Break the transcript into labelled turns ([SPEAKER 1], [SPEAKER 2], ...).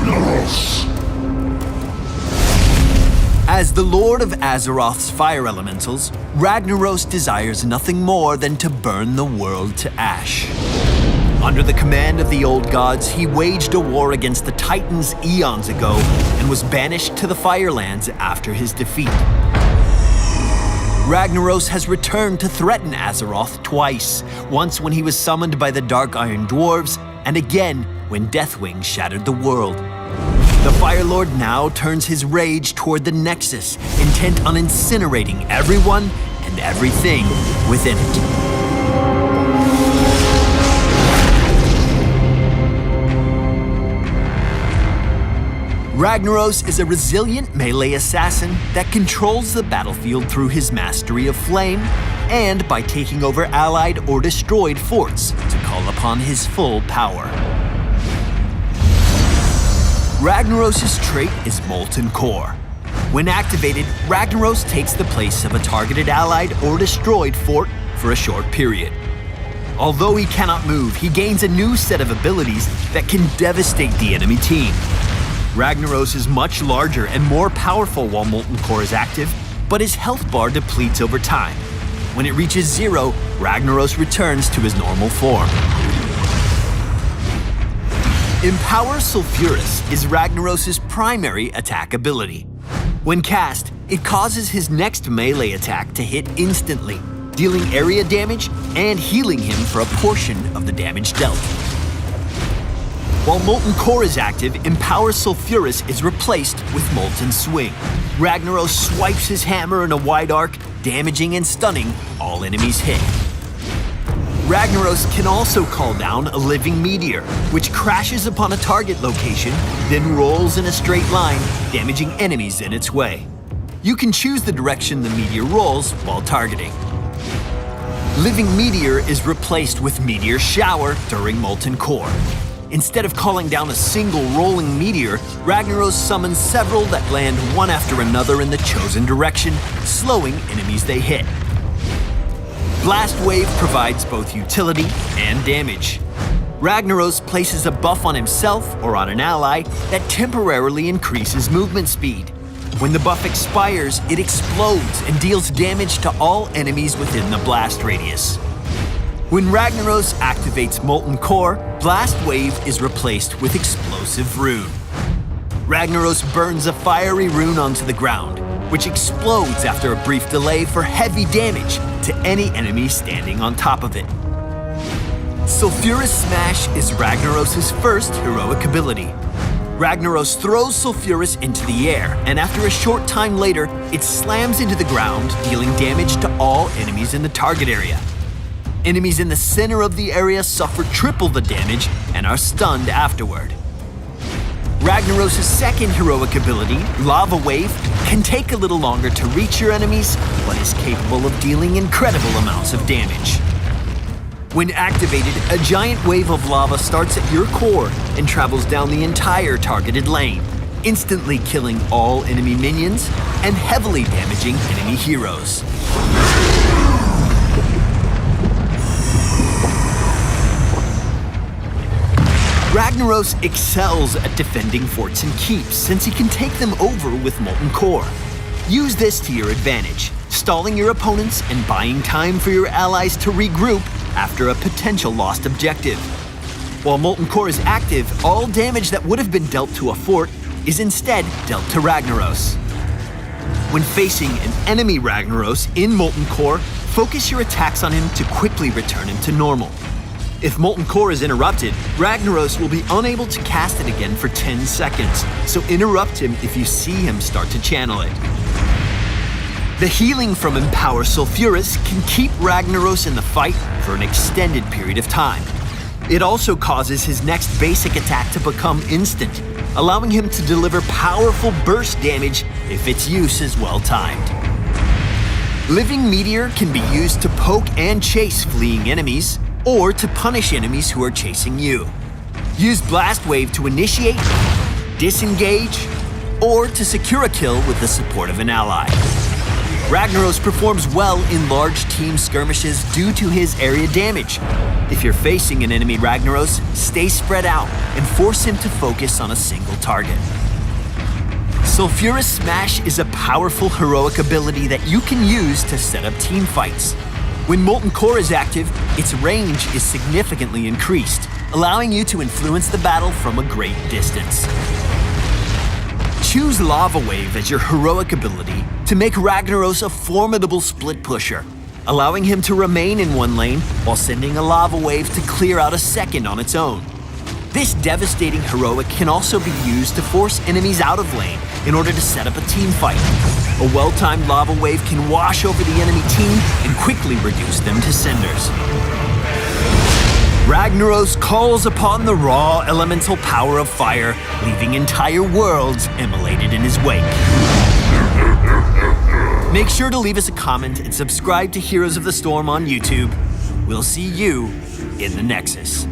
[SPEAKER 1] Ragnaros! As the Lord of Azeroth's fire elementals, Ragnaros desires nothing more than to burn the world to ash. Under the command of the old gods, he waged a war against the Titans eons ago and was banished to the Firelands after his defeat. Ragnaros has returned to threaten Azeroth twice, once when he was summoned by the Dark Iron Dwarves, and again when Deathwing shattered the world. The Fire Lord now turns his rage toward the Nexus, intent on incinerating everyone and everything within it. Ragnaros is a resilient melee assassin that controls the battlefield through his mastery of flame and by taking over allied or destroyed forts to call upon his full power. Ragnaros' trait is Molten Core. When activated, Ragnaros takes the place of a targeted allied or destroyed fort for a short period. Although he cannot move, he gains a new set of abilities that can devastate the enemy team. Ragnaros is much larger and more powerful while Molten Core is active, but his health bar depletes over time. When it reaches 0, Ragnaros returns to his normal form. Empower Sulfuras is Ragnaros' primary attack ability. When cast, it causes his next melee attack to hit instantly, dealing area damage and healing him for a portion of the damage dealt. While Molten Core is active, Empower Sulfuras is replaced with Molten Swing. Ragnaros swipes his hammer in a wide arc, damaging and stunning all enemies hit. Ragnaros can also call down a living meteor, which crashes upon a target location, then rolls in a straight line, damaging enemies in its way. You can choose the direction the meteor rolls while targeting. Living Meteor is replaced with Meteor Shower during Molten Core. Instead of calling down a single rolling meteor, Ragnaros summons several that land one after another in the chosen direction, slowing enemies they hit. Blast Wave provides both utility and damage. Ragnaros places a buff on himself or on an ally that temporarily increases movement speed. When the buff expires, it explodes and deals damage to all enemies within the blast radius. When Ragnaros activates Molten Core, Blast Wave is replaced with Explosive Rune. Ragnaros burns a fiery rune onto the ground, which explodes after a brief delay for heavy damage to any enemy standing on top of it. Sulfuras Smash is Ragnaros' first heroic ability. Ragnaros throws Sulfuras into the air, and after a short time later, it slams into the ground, dealing damage to all enemies in the target area. Enemies in the center of the area suffer triple the damage and are stunned afterward. Ragnaros' second heroic ability, Lava Wave, can take a little longer to reach your enemies, but is capable of dealing incredible amounts of damage. When activated, a giant wave of lava starts at your core and travels down the entire targeted lane, instantly killing all enemy minions and heavily damaging enemy heroes. Ragnaros excels at defending forts and keeps since he can take them over with Molten Core. Use this to your advantage, stalling your opponents and buying time for your allies to regroup after a potential lost objective. While Molten Core is active, all damage that would have been dealt to a fort is instead dealt to Ragnaros. When facing an enemy Ragnaros in Molten Core, focus your attacks on him to quickly return him to normal. If Molten Core is interrupted, Ragnaros will be unable to cast it again for 10 seconds, so interrupt him if you see him start to channel it. The healing from Empower Sulfuras can keep Ragnaros in the fight for an extended period of time. It also causes his next basic attack to become instant, allowing him to deliver powerful burst damage if its use is well timed. Living Meteor can be used to poke and chase fleeing enemies, or to punish enemies who are chasing you. Use Blast Wave to initiate, disengage, or to secure a kill with the support of an ally. Ragnaros performs well in large team skirmishes due to his area damage. If you're facing an enemy Ragnaros, stay spread out and force him to focus on a single target. Sulfuras Smash is a powerful heroic ability that you can use to set up team fights. When Molten Core is active, its range is significantly increased, allowing you to influence the battle from a great distance. Choose Lava Wave as your heroic ability to make Ragnaros a formidable split pusher, allowing him to remain in one lane while sending a lava wave to clear out a second on its own. This devastating heroic can also be used to force enemies out of lane in order to set up a team fight. A well-timed lava wave can wash over the enemy team and quickly reduce them to cinders. Ragnaros calls upon the raw elemental power of fire, leaving entire worlds immolated in his wake. Make sure to leave us a comment and subscribe to Heroes of the Storm on YouTube. We'll see you in the Nexus.